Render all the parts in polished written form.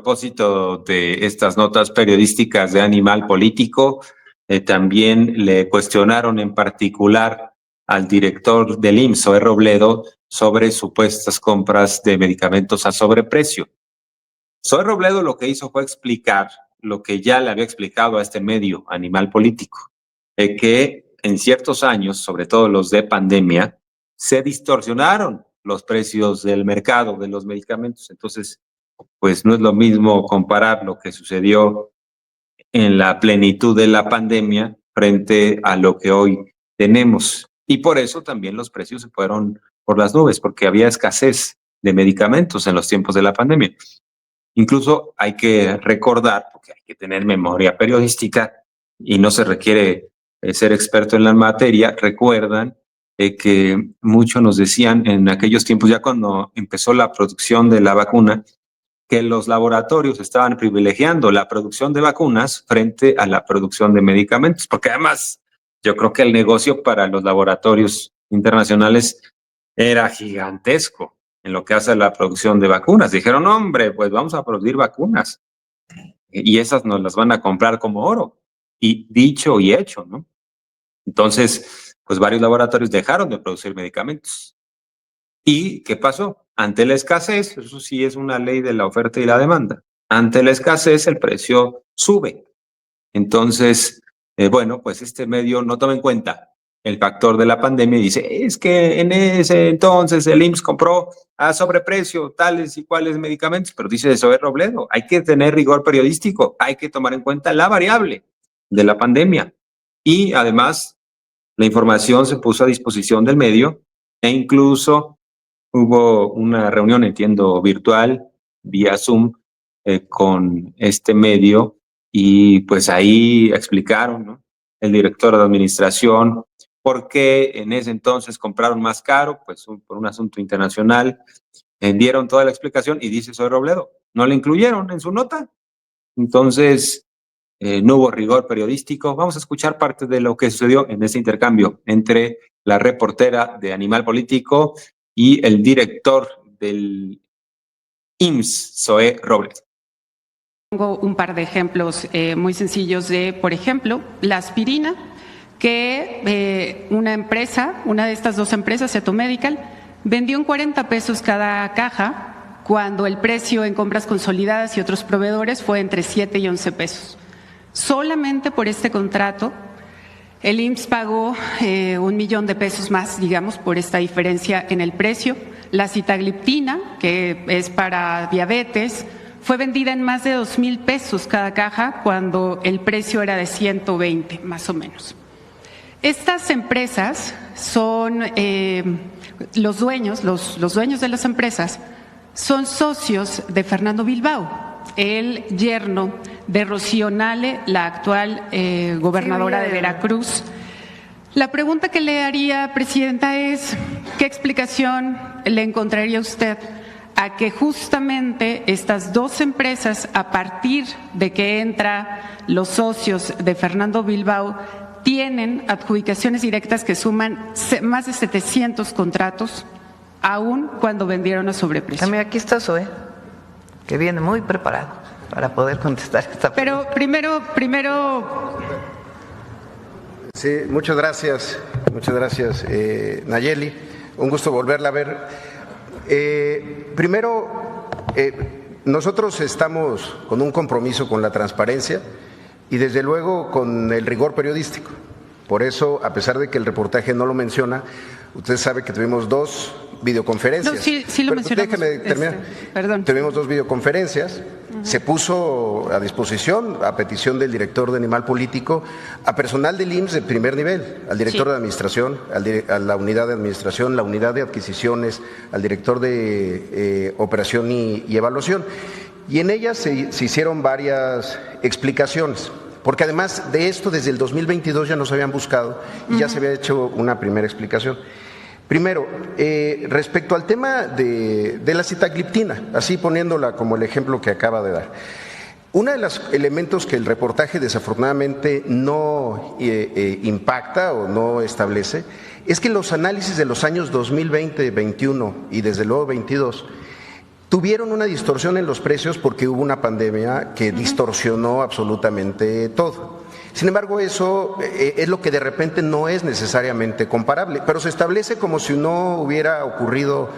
propósito de estas notas periodísticas de Animal Político, también le cuestionaron en particular al director del IMSS, Zoé Robledo, sobre supuestas compras de medicamentos a sobreprecio. Zoé Robledo lo que hizo fue explicar lo que ya le había explicado a este medio, Animal Político, que en ciertos años, sobre todo los de pandemia, se distorsionaron los precios del mercado de los medicamentos. Entonces, pues no es lo mismo comparar lo que sucedió en la plenitud de la pandemia frente a lo que hoy tenemos. Y por eso también los precios se fueron por las nubes, porque había escasez de medicamentos en los tiempos de la pandemia. Incluso hay que recordar, porque hay que tener memoria periodística y no se requiere ser experto en la materia, recuerdan que muchos nos decían en aquellos tiempos, ya cuando empezó la producción de la vacuna, que los laboratorios estaban privilegiando la producción de vacunas frente a la producción de medicamentos, porque además yo creo que el negocio para los laboratorios internacionales era gigantesco en lo que hace a la producción de vacunas. Dijeron, hombre, pues vamos a producir vacunas y esas nos las van a comprar como oro. Y dicho y hecho, ¿no? Entonces, pues varios laboratorios dejaron de producir medicamentos. ¿Y qué pasó? Ante la escasez, eso sí es una ley de la oferta y la demanda, ante la escasez el precio sube. Entonces, bueno, pues este medio no toma en cuenta el factor de la pandemia y dice, es que en ese entonces el IMSS compró a sobreprecio tales y cuales medicamentos, pero dice de Zoé Robledo, hay que tener rigor periodístico, hay que tomar en cuenta la variable de la pandemia. Y además, la información se puso a disposición del medio e incluso hubo una reunión, entiendo, virtual, vía Zoom, con este medio y pues ahí explicaron, ¿no? El director de administración por qué en ese entonces compraron más caro, pues por un asunto internacional, dieron toda la explicación y dice Zoé Robledo, no le incluyeron en su nota. Entonces, no hubo rigor periodístico. Vamos a escuchar parte de lo que sucedió en ese intercambio entre la reportera de Animal Político y el director del IMSS, Zoé Robledo. Tengo un par de ejemplos muy sencillos de, por ejemplo, la aspirina, que una de estas dos empresas, Cetomedical, vendió en 40 pesos cada caja, cuando el precio en compras consolidadas y otros proveedores fue entre 7 y 11 pesos. Solamente por este contrato, el IMSS pagó 1 millón de pesos más, digamos, por esta diferencia en el precio. La sitagliptina, que es para diabetes, fue vendida en más de 2,000 pesos cada caja, cuando el precio era de 120, más o menos. Estas empresas son los dueños de las empresas son socios de Fernando Bilbao, el yerno de Rocío Nale, la actual gobernadora de Veracruz. La pregunta que le haría, Presidenta, es ¿qué explicación le encontraría usted a que justamente estas dos empresas, a partir de que entran los socios de Fernando Bilbao, tienen adjudicaciones directas que suman más de 700 contratos, aún cuando vendieron a sobreprecio? Mira, aquí está Zoé, que viene muy preparado para poder contestar esta pregunta. Pero primero. Sí, muchas gracias, Nayeli. Un gusto volverla a ver. Primero, nosotros estamos con un compromiso con la transparencia y desde luego con el rigor periodístico. Por eso, a pesar de que el reportaje no lo menciona, usted sabe que tuvimos 2 videoconferencias. No, sí lo mencionamos. Déjeme terminar. Perdón. Tuvimos 2 videoconferencias. Se puso a disposición, a petición del director de Animal Político, a personal del IMSS de primer nivel, al director de administración, a la unidad de administración, la unidad de adquisiciones, al director de operación y evaluación. Y en ellas se hicieron varias explicaciones, porque además de esto desde el 2022 ya nos habían buscado y ya se había hecho una primera explicación. Primero, respecto al tema de la sitagliptina, así poniéndola como el ejemplo que acaba de dar. Uno de los elementos que el reportaje desafortunadamente no impacta o no establece es que los análisis de los años 2020, 21 y desde luego 22 tuvieron una distorsión en los precios porque hubo una pandemia que distorsionó absolutamente todo. Sin embargo, eso es lo que de repente no es necesariamente comparable, pero se establece como si no hubiera ocurrido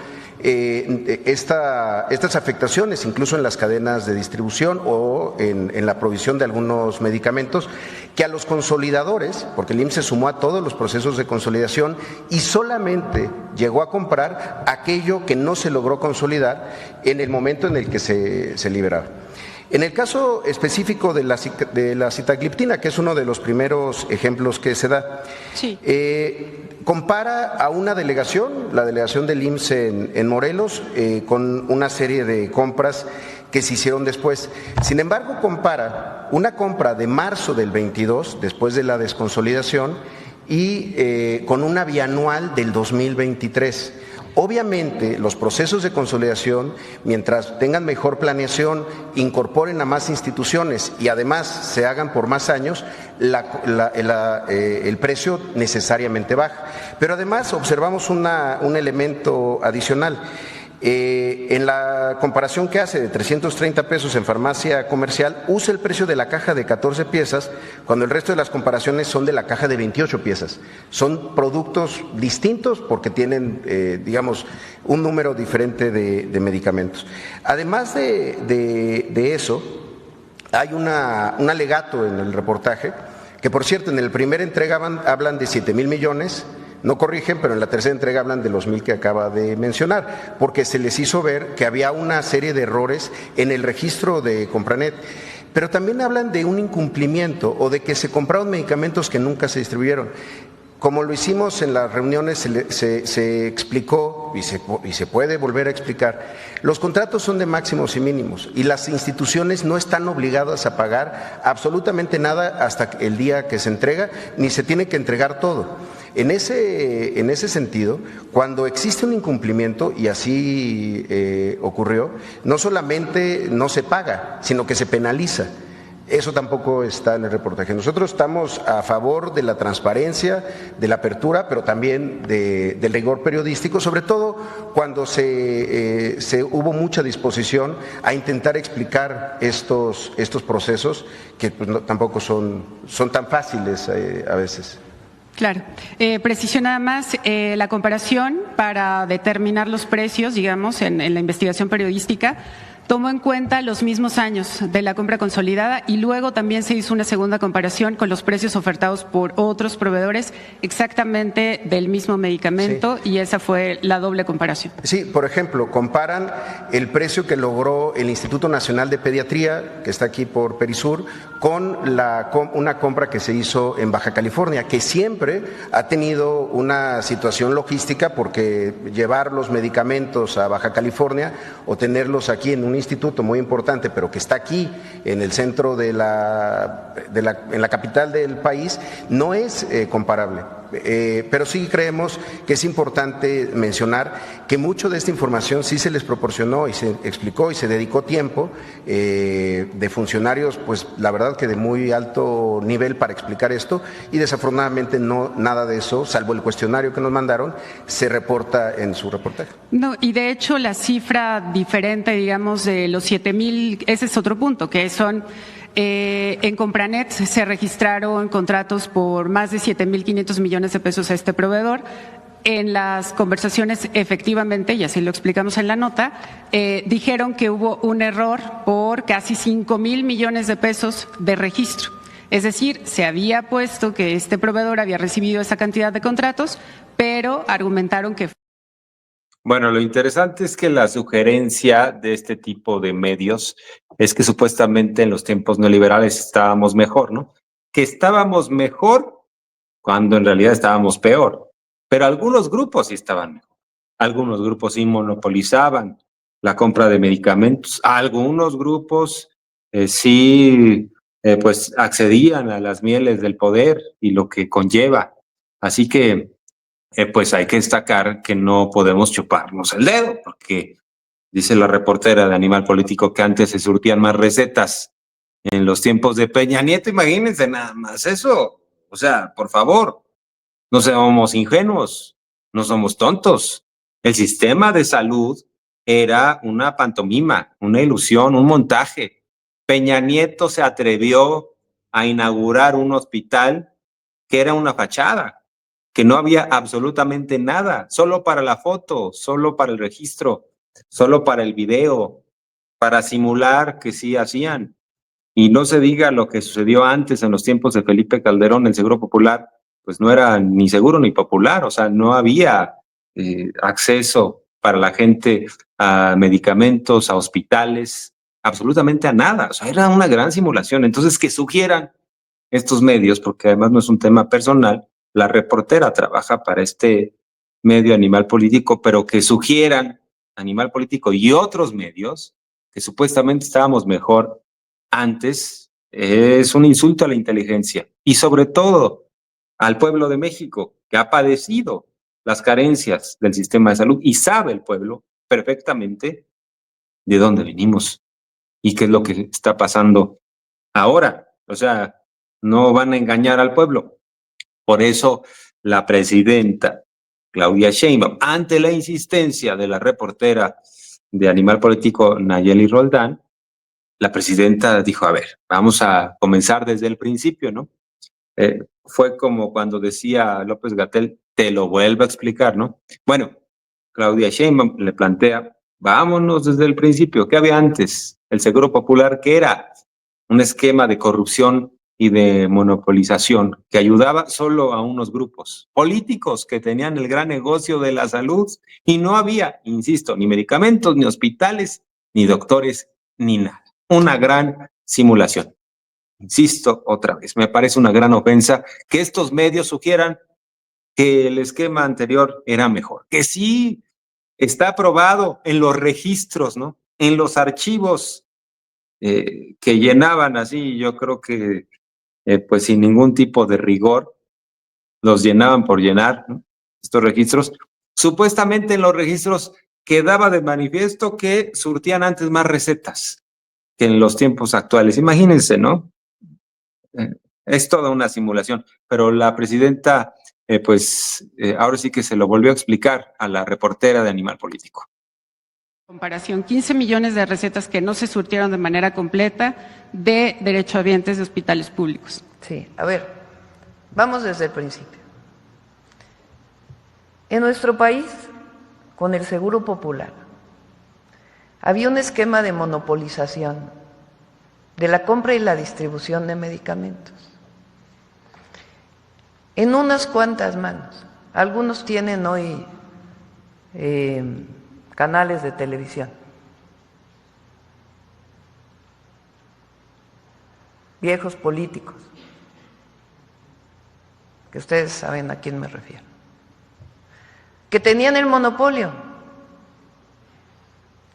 estas afectaciones, incluso en las cadenas de distribución o en la provisión de algunos medicamentos, que a los consolidadores, porque el IMSS se sumó a todos los procesos de consolidación y solamente llegó a comprar aquello que no se logró consolidar en el momento en el que se liberaba. En el caso específico de la sitagliptina, que es uno de los primeros ejemplos que se da, Sí. Compara a una delegación, la delegación del IMSS en Morelos, con una serie de compras que se hicieron después. Sin embargo, compara una compra de marzo del 22, después de la desconsolidación, y con una bianual del 2023. Obviamente, los procesos de consolidación, mientras tengan mejor planeación, incorporen a más instituciones y además se hagan por más años, el precio necesariamente baja. Pero además observamos un elemento adicional. En la comparación que hace de 330 pesos en farmacia comercial, usa el precio de la caja de 14 piezas, cuando el resto de las comparaciones son de la caja de 28 piezas. Son productos distintos porque tienen, digamos, un número diferente de medicamentos. Además de eso, hay un alegato en el reportaje, que por cierto, en la primera entrega hablan de 7,000 millones, no corrigen, pero en la tercera entrega hablan de los 1,000 que acaba de mencionar, porque se les hizo ver que había una serie de errores en el registro de Compranet. Pero también hablan de un incumplimiento o de que se compraron medicamentos que nunca se distribuyeron. Como lo hicimos en las reuniones, se explicó y se puede volver a explicar, los contratos son de máximos y mínimos y las instituciones no están obligadas a pagar absolutamente nada hasta el día que se entrega, ni se tiene que entregar todo. En ese sentido, cuando existe un incumplimiento, y así ocurrió, no solamente no se paga, sino que se penaliza. Eso tampoco está en el reportaje. Nosotros estamos a favor de la transparencia, de la apertura, pero también del rigor periodístico, sobre todo cuando hubo mucha disposición a intentar explicar estos procesos que pues, tampoco son tan fáciles a veces. Claro. Preciso nada más, la comparación para determinar los precios, digamos, en la investigación periodística, tomó en cuenta los mismos años de la compra consolidada y luego también se hizo una segunda comparación con los precios ofertados por otros proveedores exactamente del mismo medicamento, sí. Y esa fue la doble comparación. Sí, por ejemplo, comparan el precio que logró el Instituto Nacional de Pediatría, que está aquí por Perisur, con una compra que se hizo en Baja California, que siempre ha tenido una situación logística porque llevar los medicamentos a Baja California o tenerlos aquí en un instituto muy importante, pero que está aquí en el centro en la capital del país, no es comparable. Pero sí creemos que es importante mencionar que mucho de esta información sí se les proporcionó y se explicó y se dedicó tiempo de funcionarios, pues la verdad que de muy alto nivel para explicar esto, y desafortunadamente no nada de eso, salvo el cuestionario que nos mandaron, se reporta en su reportaje. No, y de hecho la cifra diferente, digamos, de los 7,000, ese es otro punto, que son en Compranet se registraron contratos por más de 7,500 millones de pesos a este proveedor. En las conversaciones, efectivamente, y así lo explicamos en la nota, dijeron que hubo un error por casi 5,000 millones de pesos de registro. Es decir, se había puesto que este proveedor había recibido esa cantidad de contratos, pero argumentaron que... Bueno, lo interesante es que la sugerencia de este tipo de medios es que supuestamente en los tiempos neoliberales estábamos mejor, ¿no? Que estábamos mejor cuando en realidad estábamos peor. Pero algunos grupos sí estaban mejor. Algunos grupos sí monopolizaban la compra de medicamentos. Algunos grupos pues accedían a las mieles del poder y lo que conlleva. Así que pues hay que destacar que no podemos chuparnos el dedo, porque dice la reportera de Animal Político que antes se surtían más recetas en los tiempos de Peña Nieto. Imagínense nada más eso. O sea, por favor, no seamos ingenuos, no somos tontos. El sistema de salud era una pantomima, una ilusión, un montaje. Peña Nieto se atrevió a inaugurar un hospital que era una fachada, que no había absolutamente nada, solo para la foto, solo para el registro, solo para el video, para simular que sí hacían. Y no se diga lo que sucedió antes en los tiempos de Felipe Calderón, el Seguro Popular, pues no era ni seguro ni popular, o sea, no había acceso para la gente a medicamentos, a hospitales, absolutamente a nada, o sea, era una gran simulación. Entonces, que sugieran estos medios, porque además no es un tema personal, la reportera trabaja para este medio Animal Político, pero que sugieran Animal Político y otros medios que supuestamente estábamos mejor antes, es un insulto a la inteligencia y sobre todo al pueblo de México, que ha padecido las carencias del sistema de salud y sabe el pueblo perfectamente de dónde venimos y qué es lo que está pasando ahora. O sea, no van a engañar al pueblo. Por eso la presidenta Claudia Sheinbaum, ante la insistencia de la reportera de Animal Político Nayeli Roldán, la presidenta dijo, a ver, vamos a comenzar desde el principio, ¿no? Fue como cuando decía López-Gatell, te lo vuelvo a explicar, ¿no? Bueno, Claudia Sheinbaum le plantea, vámonos desde el principio, ¿qué había antes? El Seguro Popular, que era un esquema de corrupción y de monopolización que ayudaba solo a unos grupos políticos que tenían el gran negocio de la salud y no había, insisto, ni medicamentos, ni hospitales, ni doctores, ni nada. Una gran simulación. Insisto otra vez, me parece una gran ofensa que estos medios sugieran que el esquema anterior era mejor, que sí está aprobado en los registros, ¿no? En los archivos que llenaban así, yo creo que pues sin ningún tipo de rigor, los llenaban por llenar, ¿no? Estos registros. Supuestamente en los registros quedaba de manifiesto que surtían antes más recetas que en los tiempos actuales. Imagínense, ¿no? Es toda una simulación, pero la presidenta, ahora sí que se lo volvió a explicar a la reportera de Animal Político. Comparación, 15 millones de recetas que no se surtieron de manera completa de derechohabientes de hospitales públicos. Sí, a ver, vamos desde el principio. En nuestro país, con el Seguro Popular, había un esquema de monopolización de la compra y la distribución de medicamentos en unas cuantas manos. Algunos tienen hoy canales de televisión, viejos políticos, que ustedes saben a quién me refiero, que tenían el monopolio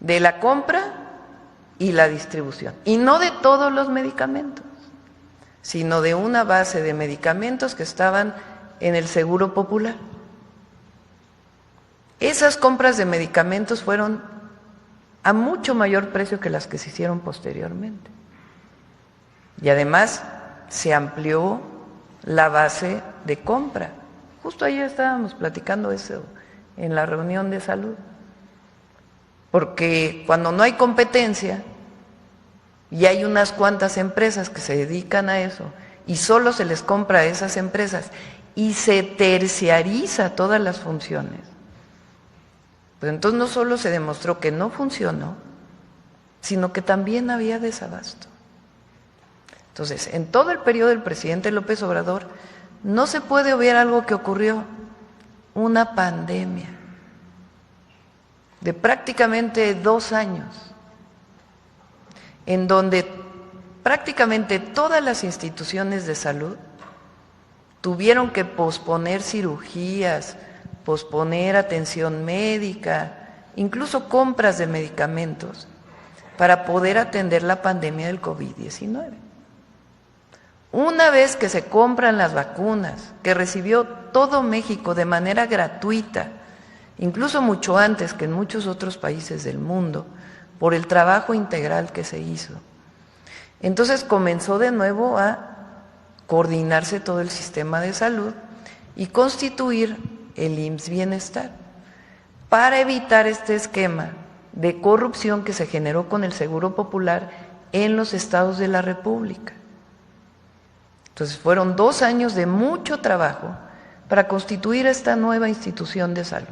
de la compra y la distribución, y no de todos los medicamentos, sino de una base de medicamentos que estaban en el Seguro Popular. Esas compras de medicamentos fueron a mucho mayor precio que las que se hicieron posteriormente. Y además se amplió la base de compra. Justo ayer estábamos platicando eso en la reunión de salud. Porque cuando no hay competencia y hay unas cuantas empresas que se dedican a eso y solo se les compra a esas empresas y se terciariza todas las funciones, pues entonces no solo se demostró que no funcionó, sino que también había desabasto. Entonces, en todo el periodo del presidente López Obrador, no se puede obviar algo que ocurrió, una pandemia de prácticamente 2 años, en donde prácticamente todas las instituciones de salud tuvieron que posponer cirugías, posponer atención médica, incluso compras de medicamentos, para poder atender la pandemia del COVID-19. Una vez que se compran las vacunas, que recibió todo México de manera gratuita, incluso mucho antes que en muchos otros países del mundo, por el trabajo integral que se hizo, entonces comenzó de nuevo a coordinarse todo el sistema de salud y constituir el IMSS Bienestar para evitar este esquema de corrupción que se generó con el Seguro Popular en los estados de la República. Entonces fueron 2 años de mucho trabajo para constituir esta nueva institución de salud.